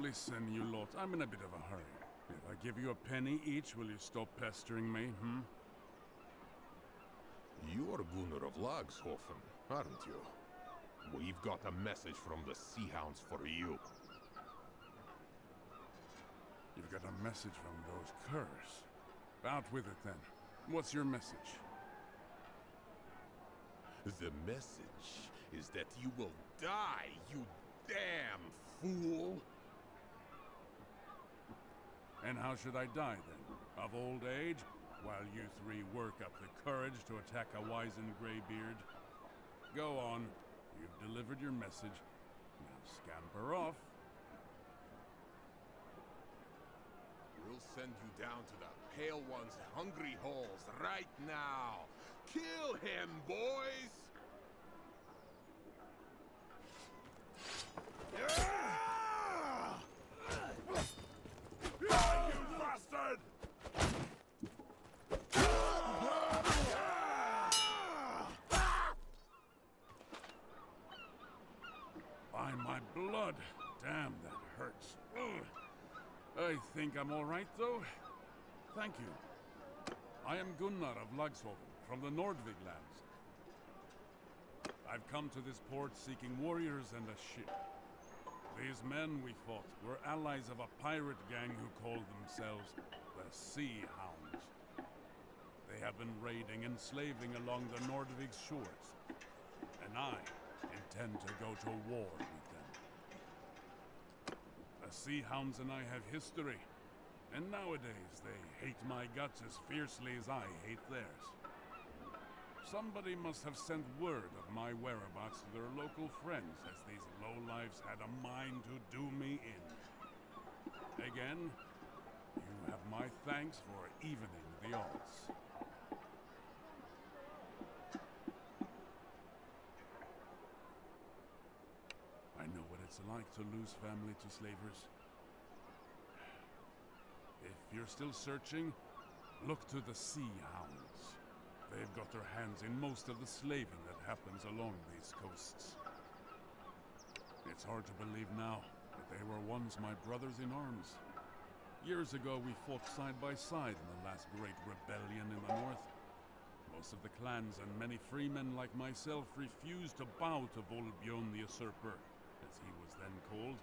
Listen, you lot, I'm in a bit of a hurry. If I give you a penny each, will you stop pestering me, You're Gunnar of Lagshofen, aren't you? We've got a message from the Sea Hounds for you. You've got a message from those curs. Out with it, then. What's your message? The message is that you will die, you damn fool! And how should I die, then? Of old age? While you three work up the courage to attack a wizened graybeard? Go on. You've delivered your message. Now scamper off. We'll send you down to the Pale One's hungry holes right now! Kill him, boys! You bastard! By my blood! Damn, that hurts. Ugh. I think I'm all right, though. Thank you. I am Gunnar of Lagshofen, from the Nordvig lands. I've come to this port seeking warriors and a ship. These men we fought were allies of a pirate gang who called themselves the Sea Hounds. They have been raiding and slaving along the Nordvig shores, and I intend to go to war with them. The Sea Hounds and I have history, and nowadays they hate my guts as fiercely as I hate theirs. Somebody must have sent word of my whereabouts to their local friends, as these lowlifes had a mind to do me in. Again, you have my thanks for evening the odds. I know what it's like to lose family to slavers. If you're still searching, look to the Sea Hounds. They've got their hands in most of the slaving that happens along these coasts. It's hard to believe now, but they were once my brothers in arms. Years ago we fought side by side in the last great rebellion in the north. Most of the clans and many freemen like myself refused to bow to Volbjörn the Usurper, as he was then called.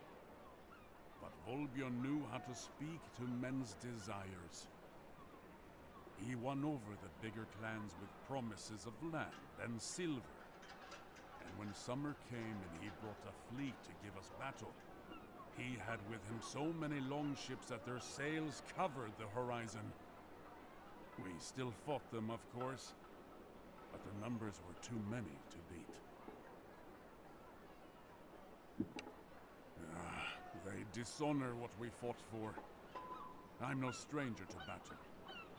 But Volbjörn knew how to speak to men's desires. He won over the bigger clans with promises of land and silver. And when summer came and he brought a fleet to give us battle, he had with him so many longships that their sails covered the horizon. We still fought them, of course, but the numbers were too many to beat. They dishonor what we fought for. I'm no stranger to battle.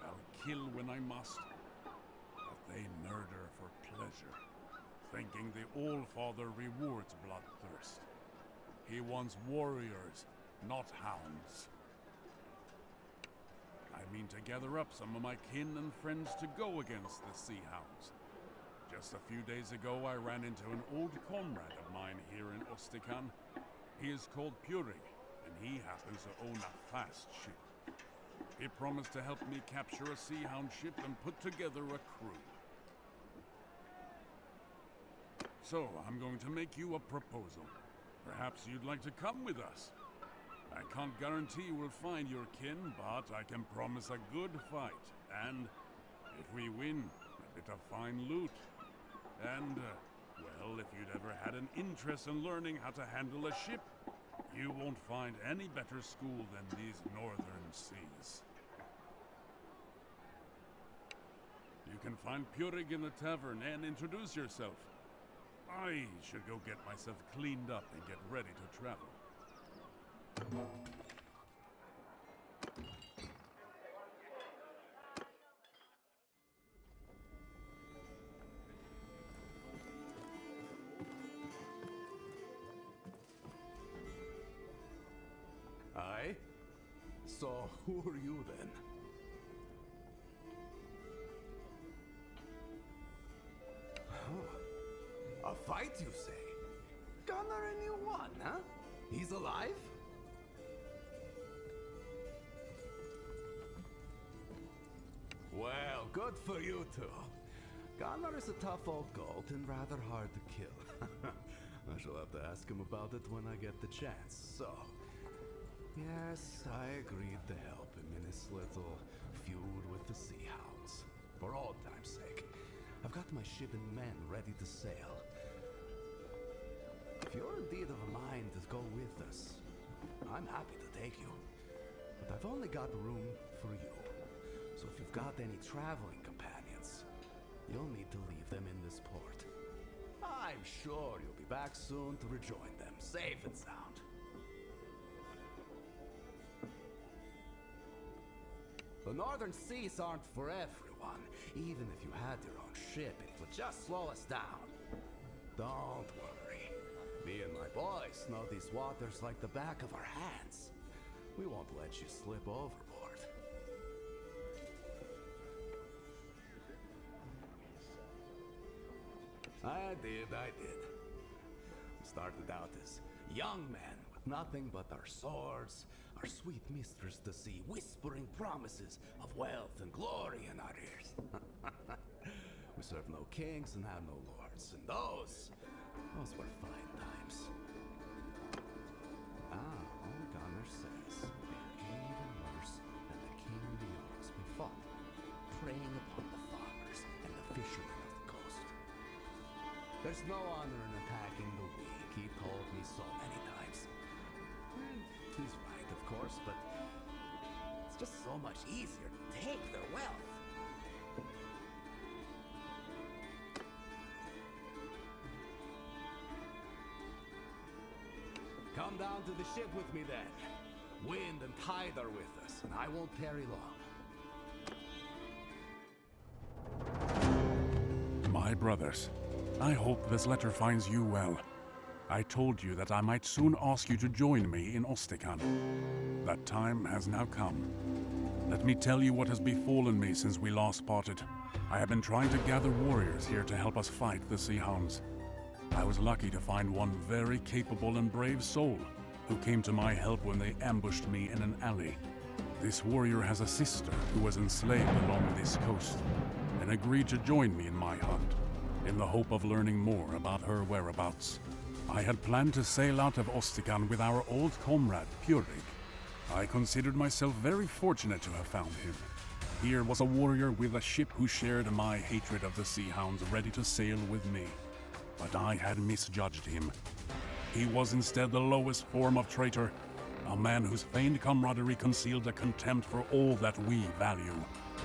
I'll kill when I must, but they murder for pleasure, thinking the All-Father rewards bloodthirst. He wants warriors, not hounds. I mean to gather up some of my kin and friends to go against the Sea Hounds. Just a few days ago I ran into an old comrade of mine here in Ostican. He is called Purig, and he happens to own a fast ship. He promised to help me capture a Sea Hound ship and put together a crew. So, I'm going to make you a proposal. Perhaps you'd like to come with us. I can't guarantee we'll find your kin, but I can promise a good fight. And if we win, a bit of fine loot. And, well, if you'd ever had an interest in learning how to handle a ship, you won't find any better school than these northern seas. You can find Purig in the tavern and introduce yourself. I should go get myself cleaned up and get ready to travel. Aye? So, who are you then? Huh. A fight, you say? Gunnar and you won, huh? He's alive? good for you two. Gunnar is a tough old goat and rather hard to kill. I shall have to ask him about it when I get the chance, so... Yes, I agreed to help him in his little feud with the Sea Hounds. For old time's sake. I've got my ship and men ready to sail. If you're indeed of a mind to go with us, I'm happy to take you. But I've only got room for you. So if you've got any traveling companions, you'll need to leave them in this port. I'm sure you'll be back soon to rejoin them, safe and sound. The northern seas aren't for everyone. Even if you had your own ship, it would just slow us down. Don't worry. Me and my boys know these waters like the back of our hands. We won't let you slip overboard. I did. We started out as young men with nothing but our swords, our sweet mistress the sea, whispering promises of wealth and glory in our ears. We served no kings and had no lords, and those were fine times. Old Gunnar says we are even worse than the king of the Orcs we fought, preying upon the farmers and the fishermen of the coast. There's no honor in attacking the weak, he told me so many times. He's right, of course, but it's just so much easier to take their wealth. Come down to the ship with me then. Wind and tide are with us, and I won't tarry long. My brothers, I hope this letter finds you well. I told you that I might soon ask you to join me in Ostican. That time has now come. Let me tell you what has befallen me since we last parted. I have been trying to gather warriors here to help us fight the Sea Hounds. I was lucky to find one very capable and brave soul who came to my help when they ambushed me in an alley. This warrior has a sister who was enslaved along this coast and agreed to join me in my hunt, in the hope of learning more about her whereabouts. I had planned to sail out of Ostican with our old comrade, Purig. I considered myself very fortunate to have found him. Here was a warrior with a ship who shared my hatred of the Sea Hounds, ready to sail with me. But I had misjudged him. He was instead the lowest form of traitor, a man whose feigned camaraderie concealed a contempt for all that we value.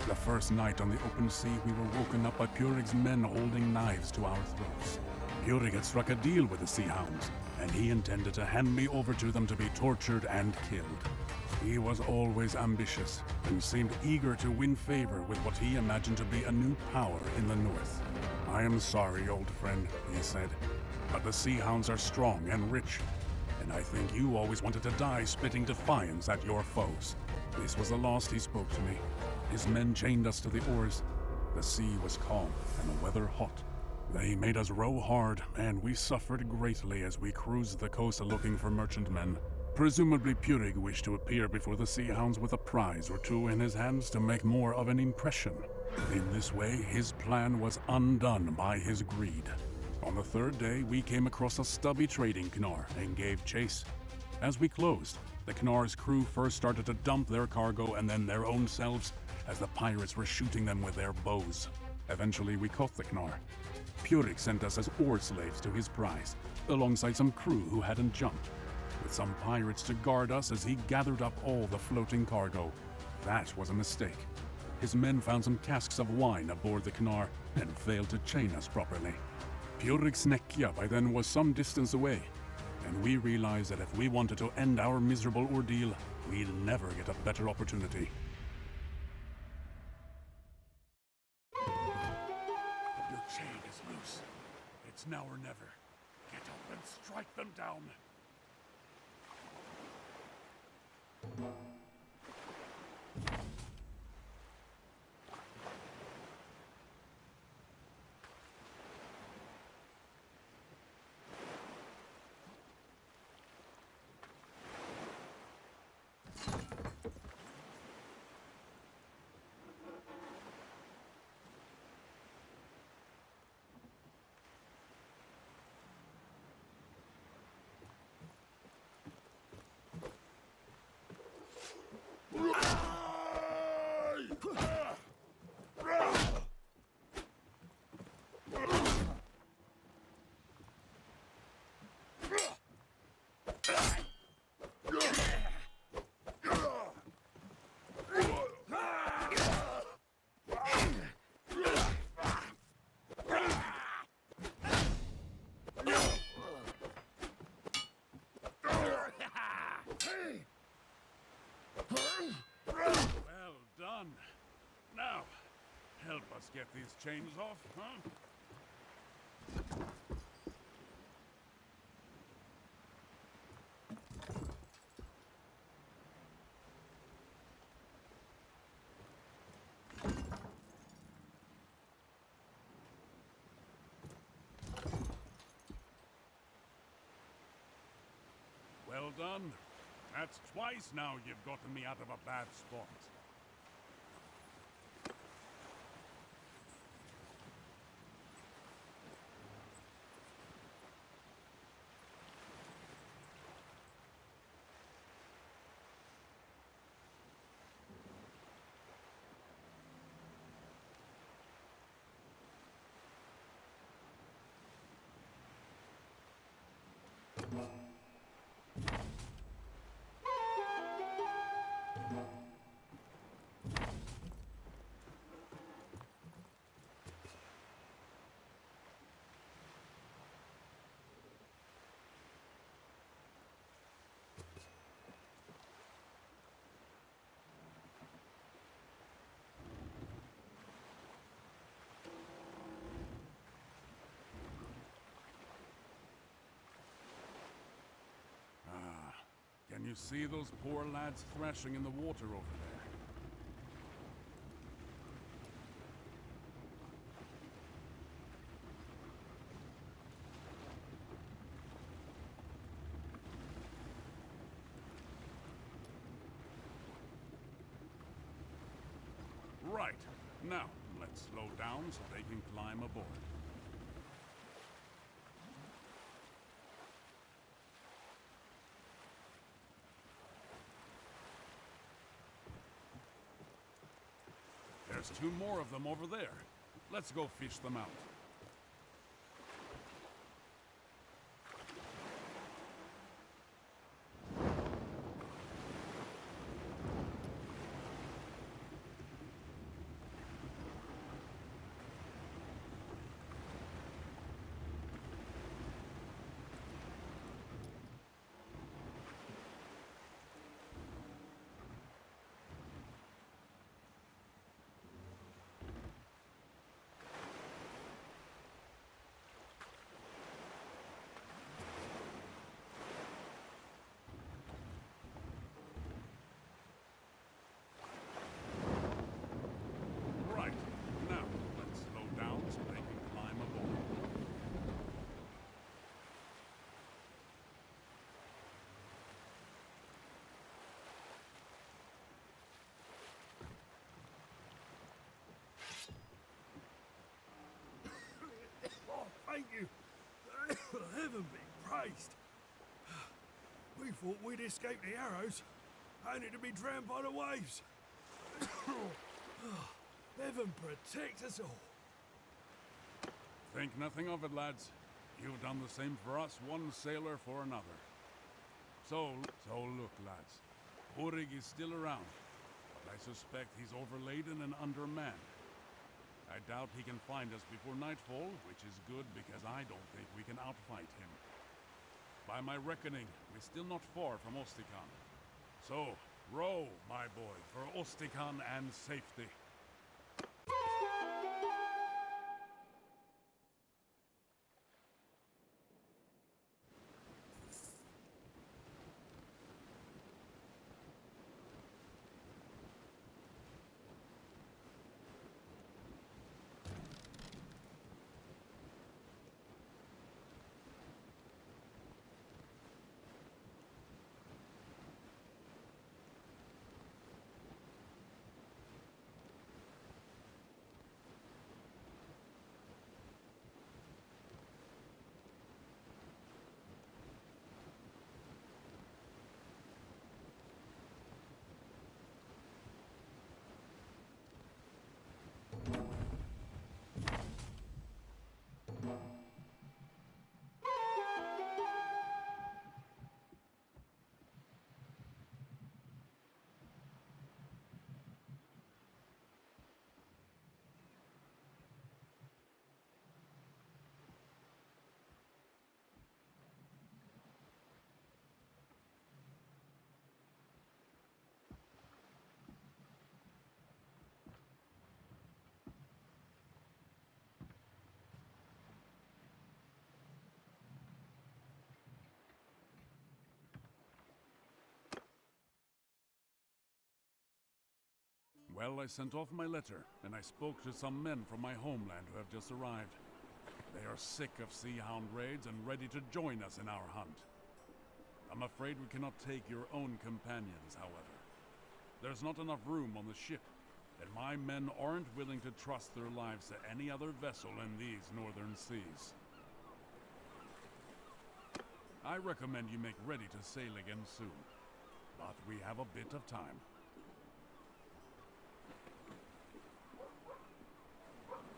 The first night on the open sea, we were woken up by Purig's men holding knives to our throats. Purig had struck a deal with the Sea Hounds, and he intended to hand me over to them to be tortured and killed. He was always ambitious, and seemed eager to win favor with what he imagined to be a new power in the north. "I am sorry, old friend," he said, "but the Sea Hounds are strong and rich, and I think you always wanted to die spitting defiance at your foes." This was the last he spoke to me. His men chained us to the oars. The sea was calm and the weather hot. They made us row hard, and we suffered greatly as we cruised the coast looking for merchantmen. Presumably Purig wished to appear before the Sea Hounds with a prize or two in his hands to make more of an impression. In this way, his plan was undone by his greed. On the third day, we came across a stubby trading Knar and gave chase. As we closed, the Knar's crew first started to dump their cargo and then their own selves, as the pirates were shooting them with their bows. Eventually, we caught the Knar. Purig sent us as oar slaves to his prize, alongside some crew who hadn't jumped, with some pirates to guard us as he gathered up all the floating cargo. That was a mistake. His men found some casks of wine aboard the Knar and failed to chain us properly. Purig's Nekia by then was some distance away, and we realized that if we wanted to end our miserable ordeal, we'd never get a better opportunity. Your chain is loose. It's now or never. Get up and strike them down. get these chains off, huh? Well done. That's twice now you've gotten me out of a bad spot. Can you see those poor lads thrashing in the water over there? Right. Now, let's slow down so they can climb aboard. There's two more of them over there. Let's go fish them out. Right. Now, let's slow down so they can climb aboard. Oh, thank you. Heaven be praised. We thought we'd escape the arrows, only to be drowned by the waves. Heaven protect us all. Think nothing of it, lads. You've done the same for us, one sailor for another. So look, lads. Hurig is still around, but I suspect he's overladen and undermanned. I doubt he can find us before nightfall, which is good because I don't think we can outfight him. By my reckoning, we're still not far from Ostican. So, row, my boy, for Ostican and safety. Well, I sent off my letter, and I spoke to some men from my homeland who have just arrived. They are sick of sea hound raids and ready to join us in our hunt. I'm afraid we cannot take your own companions, however. There's not enough room on the ship, and my men aren't willing to trust their lives to any other vessel in these northern seas. I recommend you make ready to sail again soon, but we have a bit of time.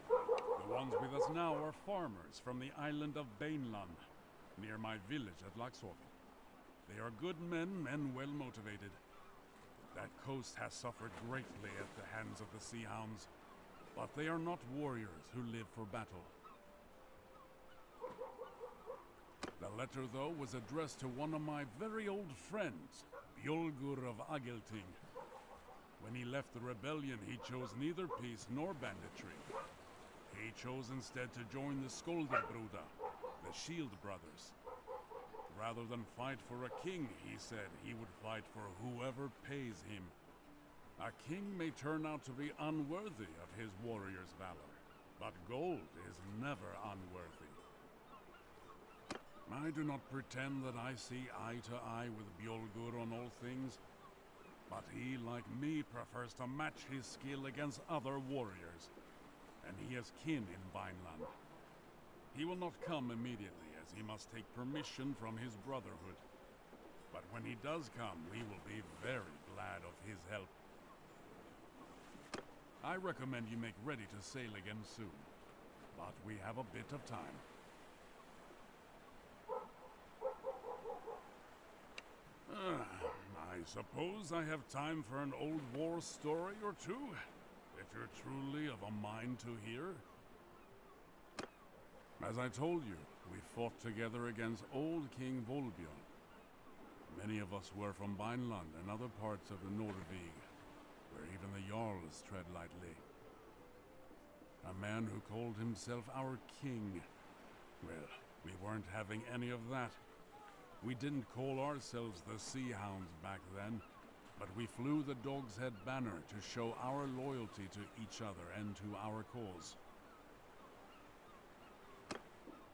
The ones with us now are farmers from the island of Baneland, near my village at Laxorvik. They are good men and well motivated. That coast has suffered greatly at the hands of the Sea Hounds, but they are not warriors who live for battle. The letter, though, was addressed to one of my very old friends, Bjolgur of Agelting. When he left the rebellion, he chose neither peace nor banditry. He chose instead to join the Skolderbruda, the Shield Brothers. Rather than fight for a king, he said he would fight for whoever pays him. A king may turn out to be unworthy of his warrior's valor, but gold is never unworthy. I do not pretend that I see eye to eye with Bjolgur on all things, but he, like me, prefers to match his skill against other warriors, and he has kin in Vineland. He will not come immediately, as he must take permission from his brotherhood. But when he does come, we will be very glad of his help. I recommend you make ready to sail again soon, but we have a bit of time. I suppose I have time for an old war story or two, if you're truly of a mind to hear. As I told you, we fought together against old King Volbjörn. Many of us were from Vineland and other parts of the Nordvig, where even the Jarls tread lightly. A man who called himself our king. Well, we weren't having any of that. We didn't call ourselves the Sea Hounds back then, but we flew the Dog's Head banner to show our loyalty to each other and to our cause.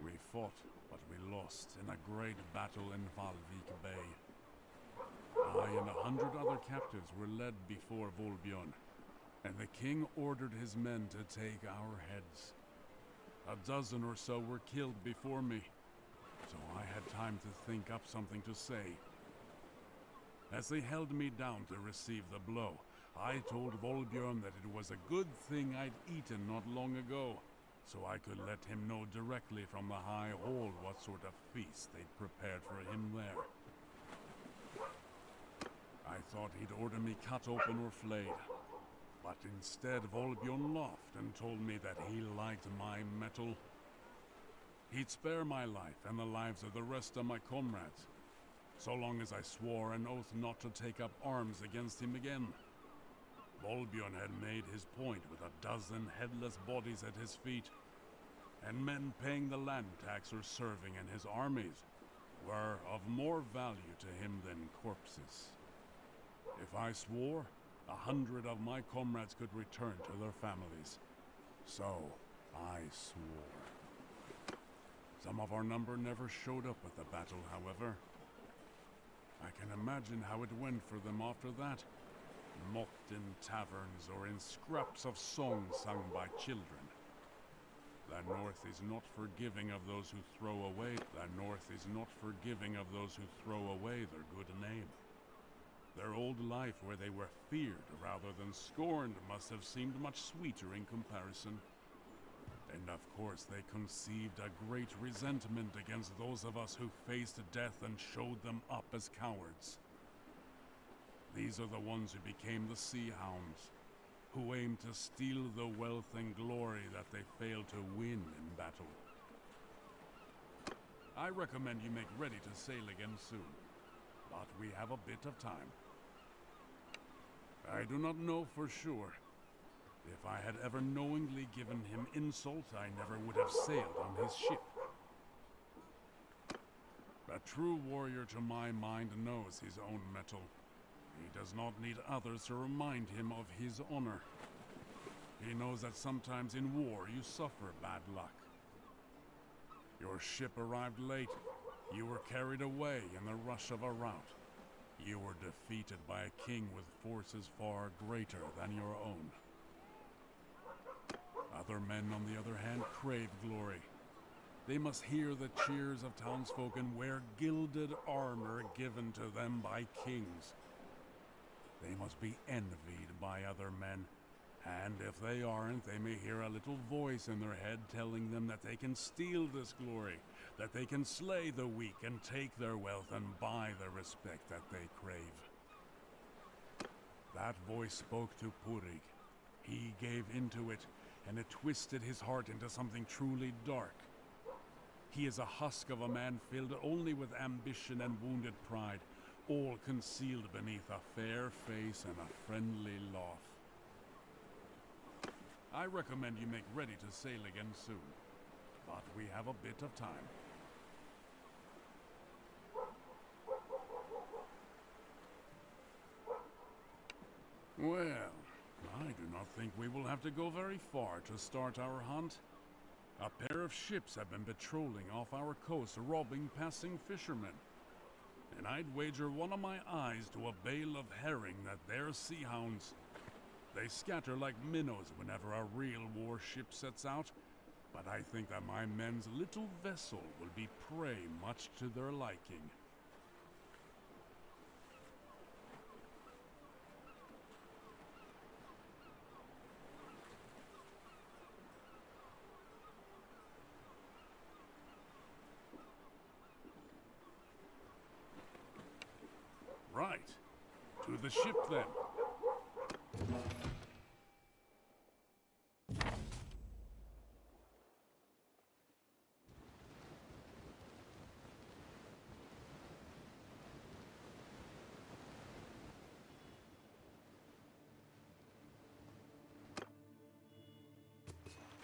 We fought, but we lost in a great battle in Valvik Bay. I and 100 other captives were led before Volbjörn, and the king ordered his men to take our heads. A dozen or so were killed before me, so I had time to think up something to say. As they held me down to receive the blow, I told Volbjörn that it was a good thing I'd eaten not long ago, so I could let him know directly from the High Hall what sort of feast they'd prepared for him there. I thought he'd order me cut open or flayed, but instead Volbjörn laughed and told me that he liked my metal. He'd spare my life and the lives of the rest of my comrades, so long as I swore an oath not to take up arms against him again. Volbjörn had made his point with a dozen headless bodies at his feet, and men paying the land tax or serving in his armies were of more value to him than corpses. If I swore, 100 of my comrades could return to their families. So I swore. Some of our number never showed up at the battle, however. I can imagine how it went for them after that. Mocked in taverns or in scraps of songs sung by children. The North is not forgiving of those who throw away. The North is not forgiving of those who throw away their good name. Their old life where they were feared rather than scorned must have seemed much sweeter in comparison. And of course they conceived a great resentment against those of us who faced death and showed them up as cowards. These are the ones who became the Sea Hounds, who aimed to steal the wealth and glory that they failed to win in battle. I recommend you make ready to sail again soon, but we have a bit of time. I do not know for sure. If I had ever knowingly given him insult, I never would have sailed on his ship. A true warrior to my mind knows his own mettle. He does not need others to remind him of his honor. He knows that sometimes in war you suffer bad luck. Your ship arrived late. You were carried away in the rush of a rout. You were defeated by a king with forces far greater than your own. Other men, on the other hand, crave glory. They must hear the cheers of townsfolk and wear gilded armor given to them by kings. They must be envied by other men, and if they aren't, they may hear a little voice in their head telling them that they can steal this glory, that they can slay the weak and take their wealth and buy the respect that they crave. That voice spoke to Purig. He gave into it, and it twisted his heart into something truly dark. He is a husk of a man filled only with ambition and wounded pride, all concealed beneath a fair face and a friendly laugh. I recommend you make ready to sail again soon, but we have a bit of time. Well, I do not think we will have to go very far to start our hunt. A pair of ships have been patrolling off our coast, robbing passing fishermen. And I'd wager one of my eyes to a bale of herring that they're sea hounds. They scatter like minnows whenever a real warship sets out, but I think that my men's little vessel will be prey much to their liking. Right. To the ship, then.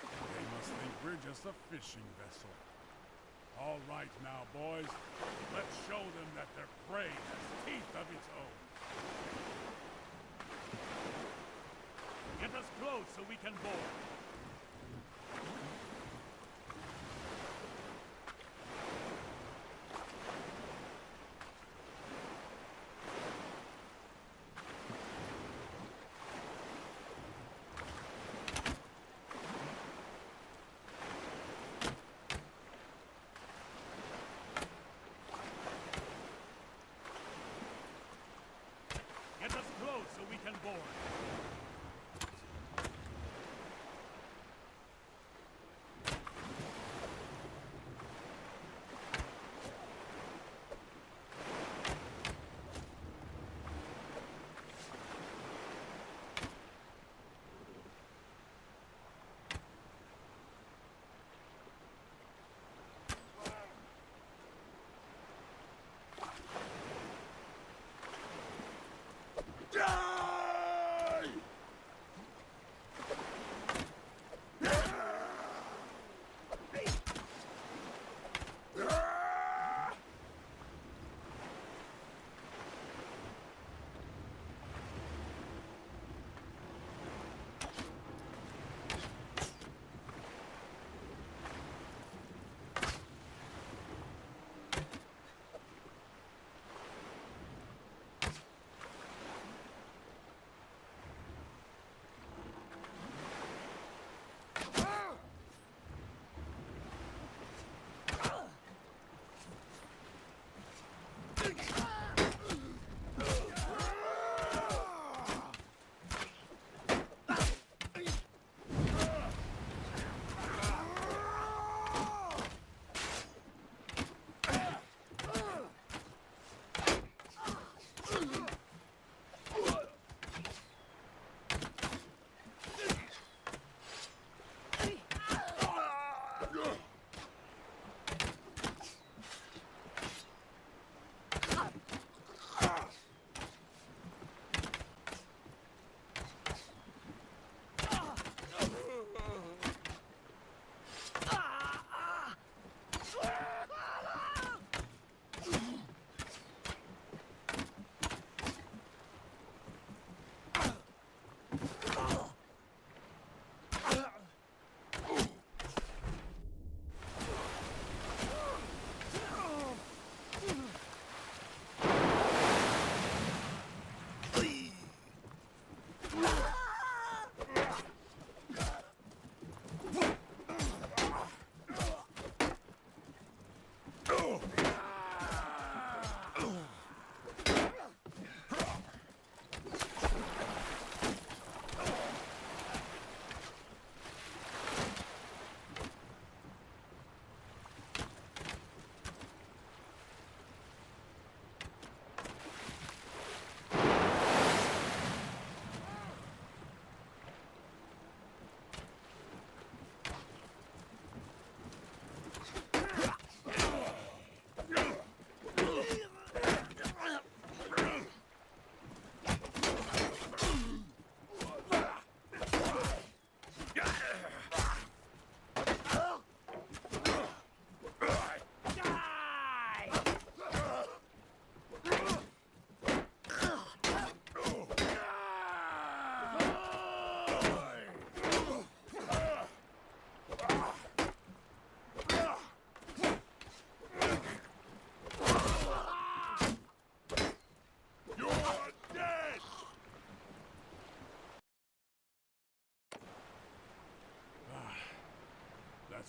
They must think we're just a fishing vessel. All right now, boys. Let's show them that their prey has teeth of its own. Get us close so we can board. Get us close so we can board.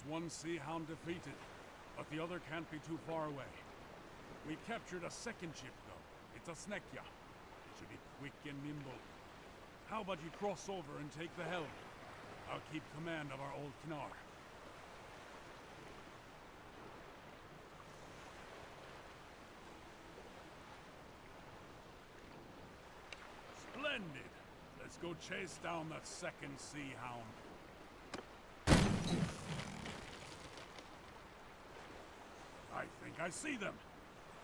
one Sea Hound defeated, but the other can't be too far away. We captured a second ship, though. It's a Snekja. It should be quick and nimble. How about you cross over and take the helm? I'll keep command of our old Knar. Splendid! Let's go chase down that second Sea Hound. I think I see them.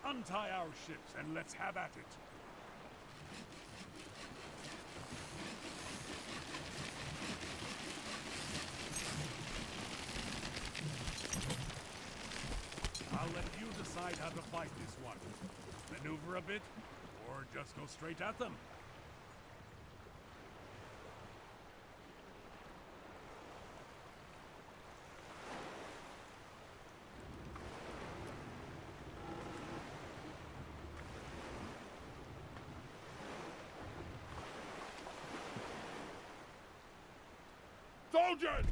Untie our ships and let's have at it. I'll let you decide how to fight this one. Maneuver a bit, or just go straight at them. Soldiers!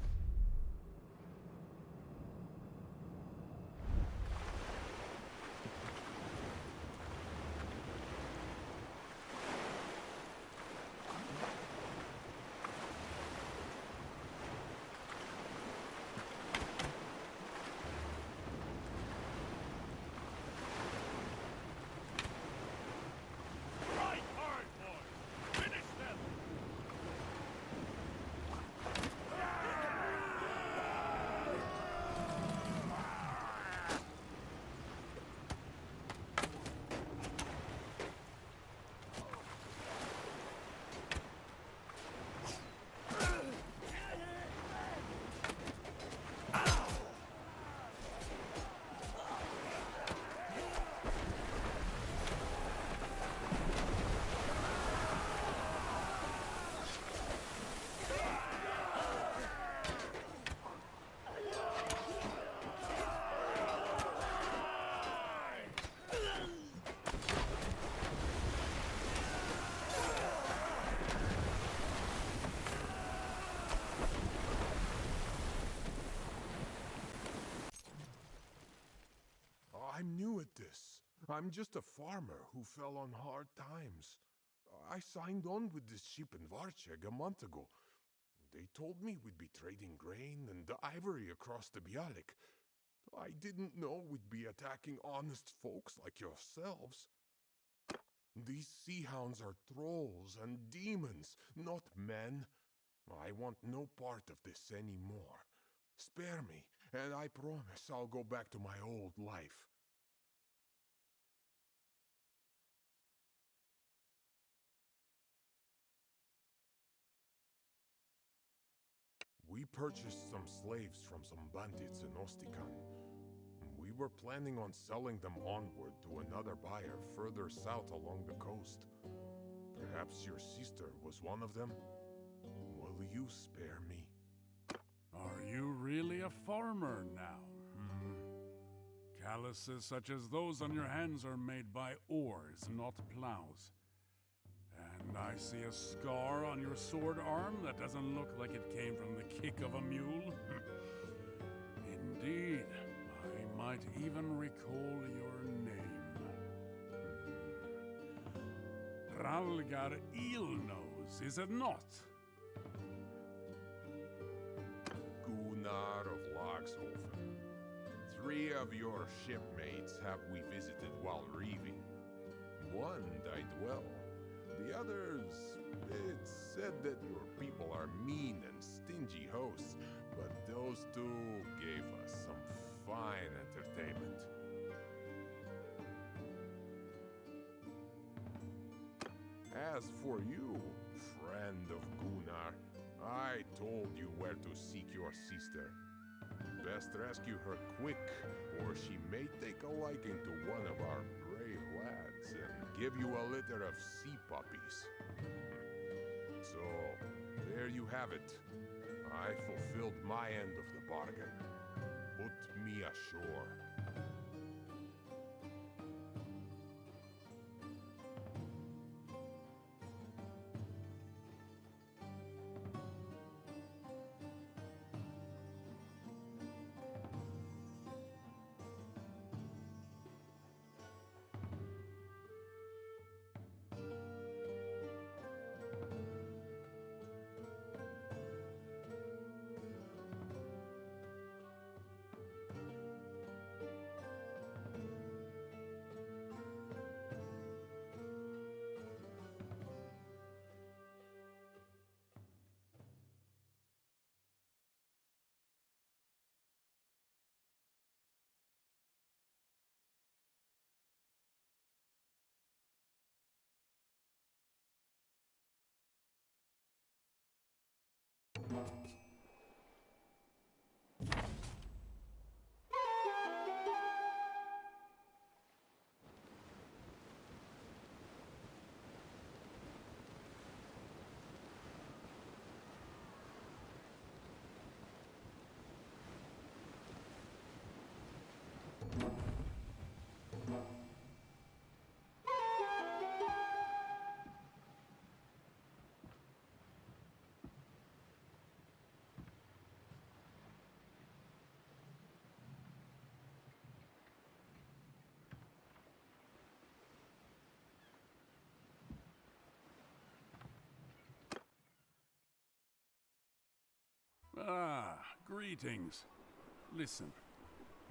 Right hard, boys! Finish them! I'm new at this. I'm just a farmer who fell on hard times. I signed on with this ship in Varcheg a month ago. They told me we'd be trading grain and ivory across the Bialik. I didn't know we'd be attacking honest folks like yourselves. These sea hounds are trolls and demons, not men. I want no part of this anymore. Spare me, and I promise I'll go back to my old life. We purchased some slaves from some bandits in Ostican. We were planning on selling them onward to another buyer further south along the coast. Perhaps your sister was one of them? Will you spare me? Are you really a farmer now? Calluses such as those on your hands are made by oars, not plows. And I see a scar on your sword arm that doesn't look like it came from the kick of a mule. Indeed, I might even recall your name. Ragnar Eelnose, is it not? Gunnar of Lagshofen. 3 of your shipmates have we visited while reaving. One died well. The others, it's said that your people are mean and stingy hosts, but those 2 gave us some fine entertainment. As for you, friend of Gunnar, I told you where to seek your sister. Best rescue her quick, or she may take a liking to one of our brave lads and give you a litter of sea puppies. So, there you have it. I fulfilled my end of the bargain. Put me ashore. Ah, greetings. Listen,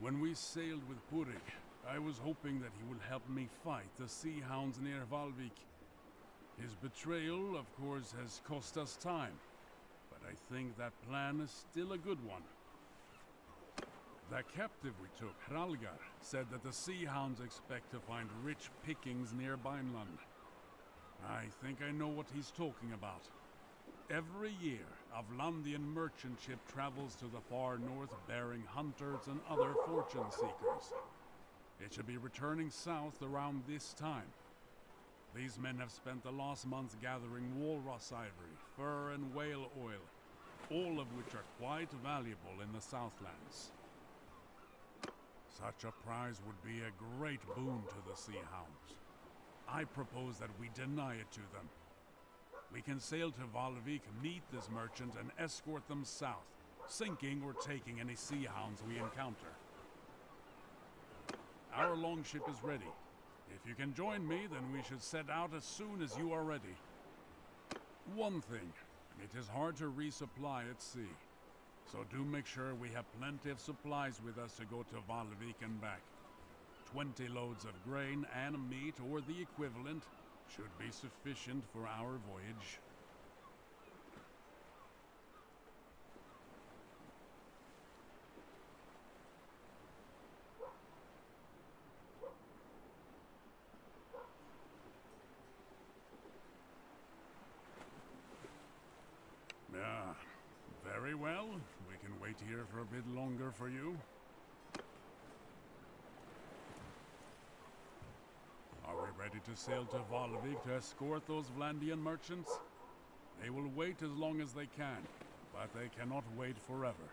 when we sailed with Purik, I was hoping that he would help me fight the sea hounds near Valvik. His betrayal, of course, has cost us time, but I think that plan is still a good one. The captive we took, Ralgar, said that the sea hounds expect to find rich pickings near Bannerlord. I think I know what he's talking about. Every year, a Vlandian merchant ship travels to the far north bearing hunters and other fortune seekers. It should be returning south around this time. These men have spent the last months gathering walrus ivory, fur and whale oil, all of which are quite valuable in the Southlands. Such a prize would be a great boon to the Sea Hounds. I propose that we deny it to them. We can sail to Valvik, meet this merchant, and escort them south, sinking or taking any Sea Hounds we encounter. Our longship is ready. If you can join me, then we should set out as soon as you are ready. One thing, it is hard to resupply at sea. So do make sure we have plenty of supplies with us to go to Valvik and back. 20 loads of grain and meat, or the equivalent, should be sufficient for our voyage. Yeah, very well. We can wait here for a bit longer for you. Are we ready to sail to Valvik to escort those Vlandian merchants? They will wait as long as they can, but they cannot wait forever.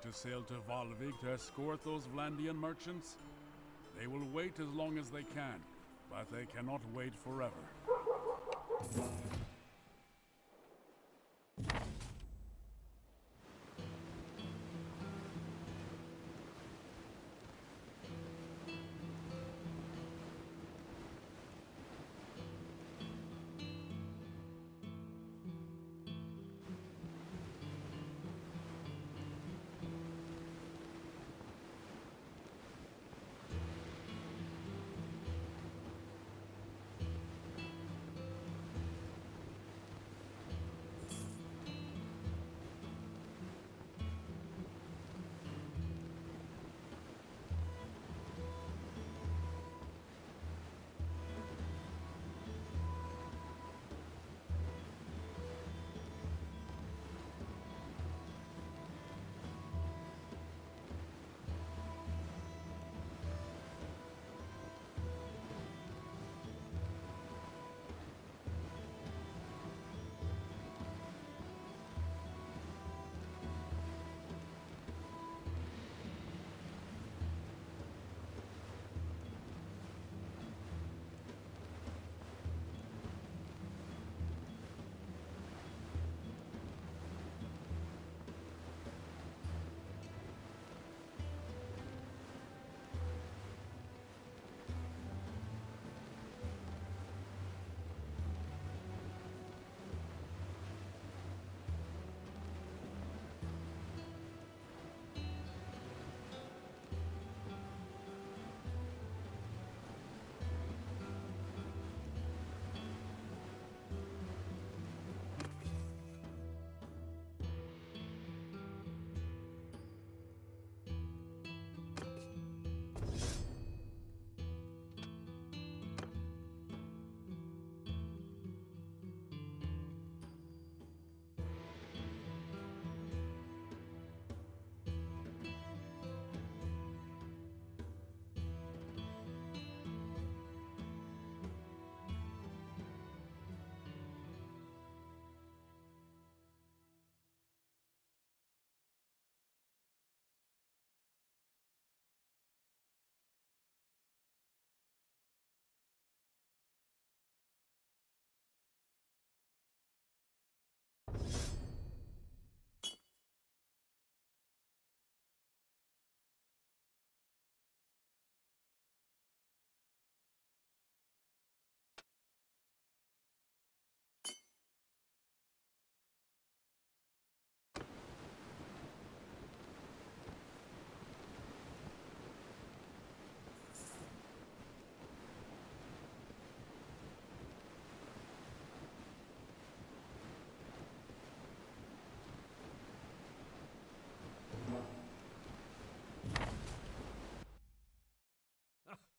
to sail to Valvik to escort those Vlandian merchants? They will wait as long as they can, but they cannot wait forever.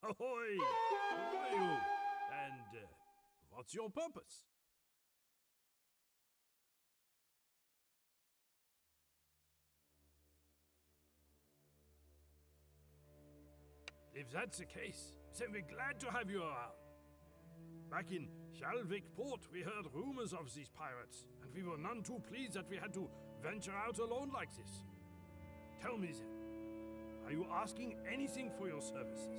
Ahoy! Who are you? And what's your purpose? If that's the case, then we're glad to have you around. Back in Shalvik port, we heard rumors of these pirates, and we were none too pleased that we had to venture out alone like this. Tell me then, are you asking anything for your services?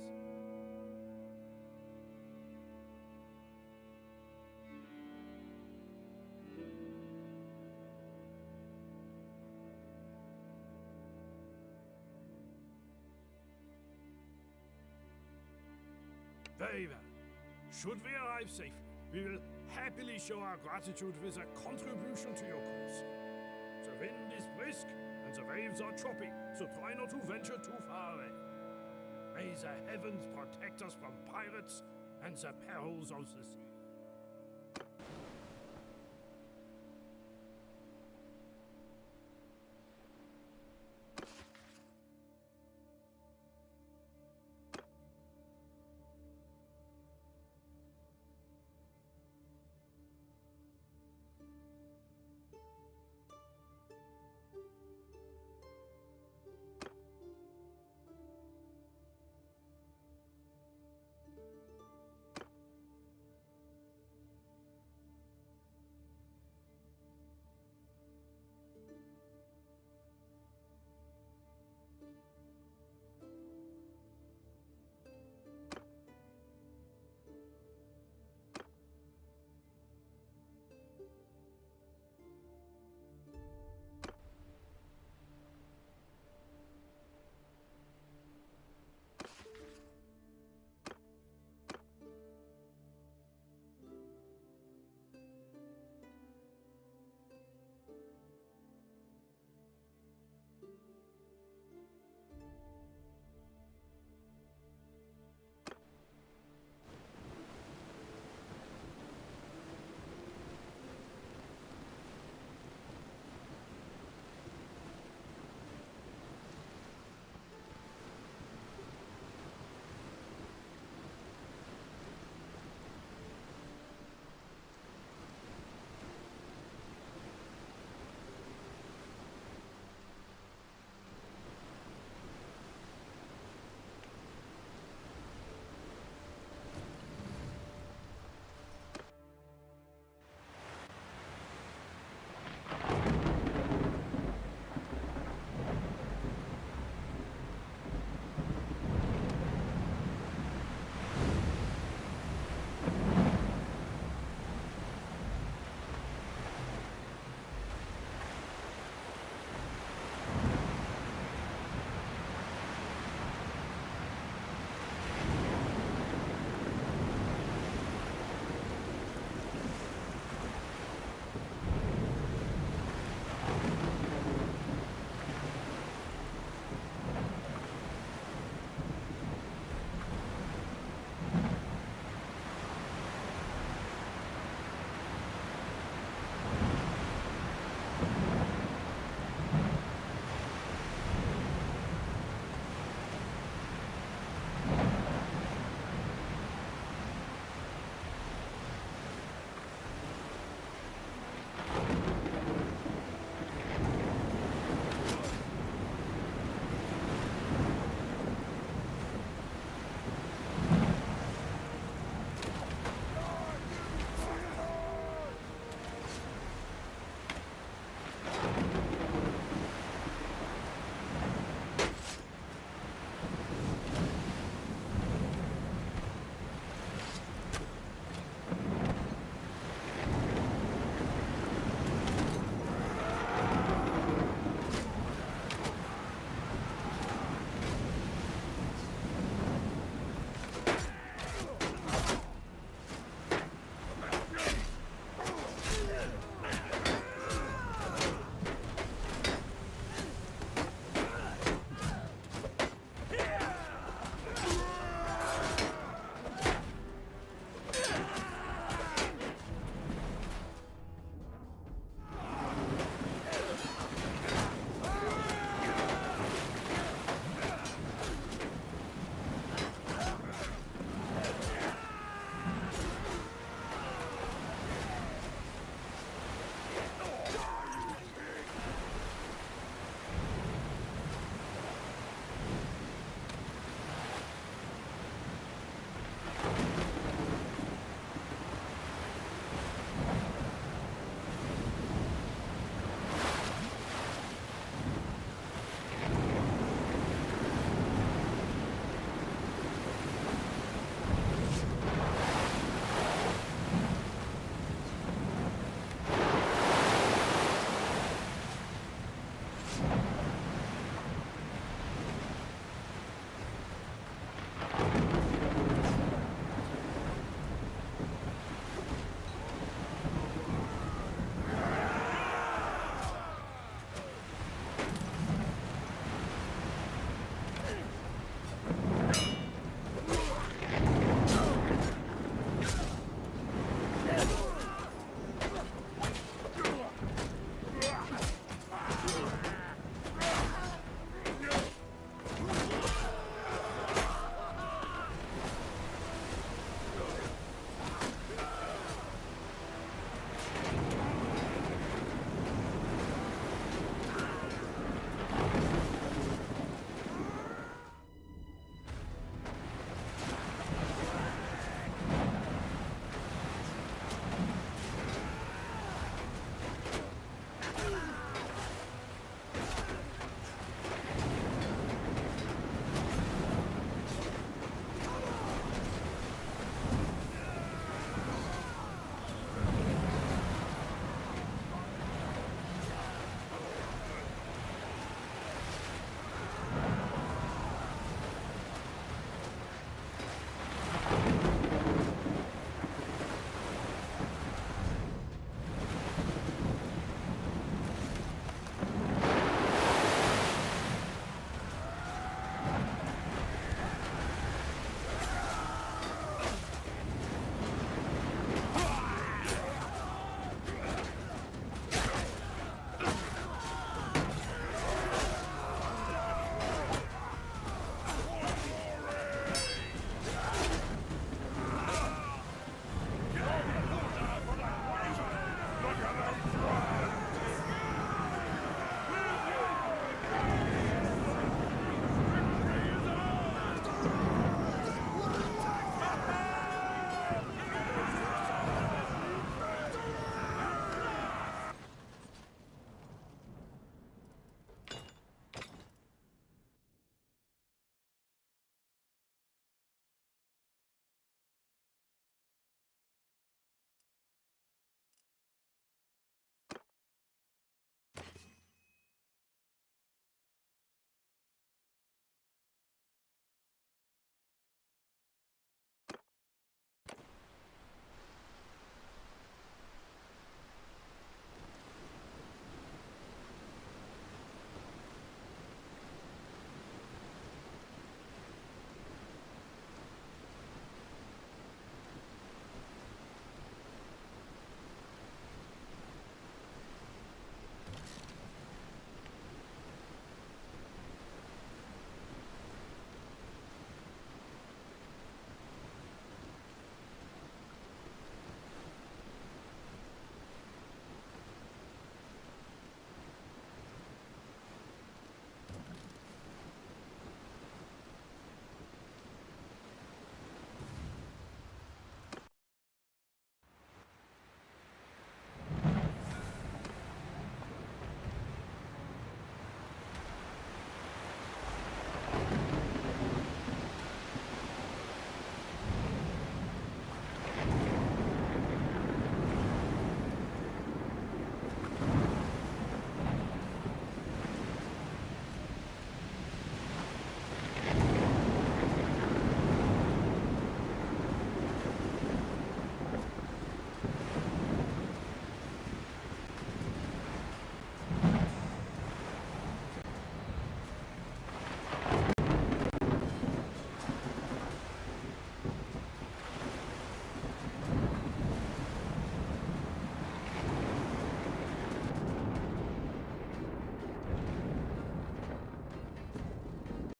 Very well. Should we arrive safely, we will happily show our gratitude with a contribution to your cause. The wind is brisk and the waves are choppy, so try not to venture too far away. May the heavens protect us from pirates and the perils of the sea.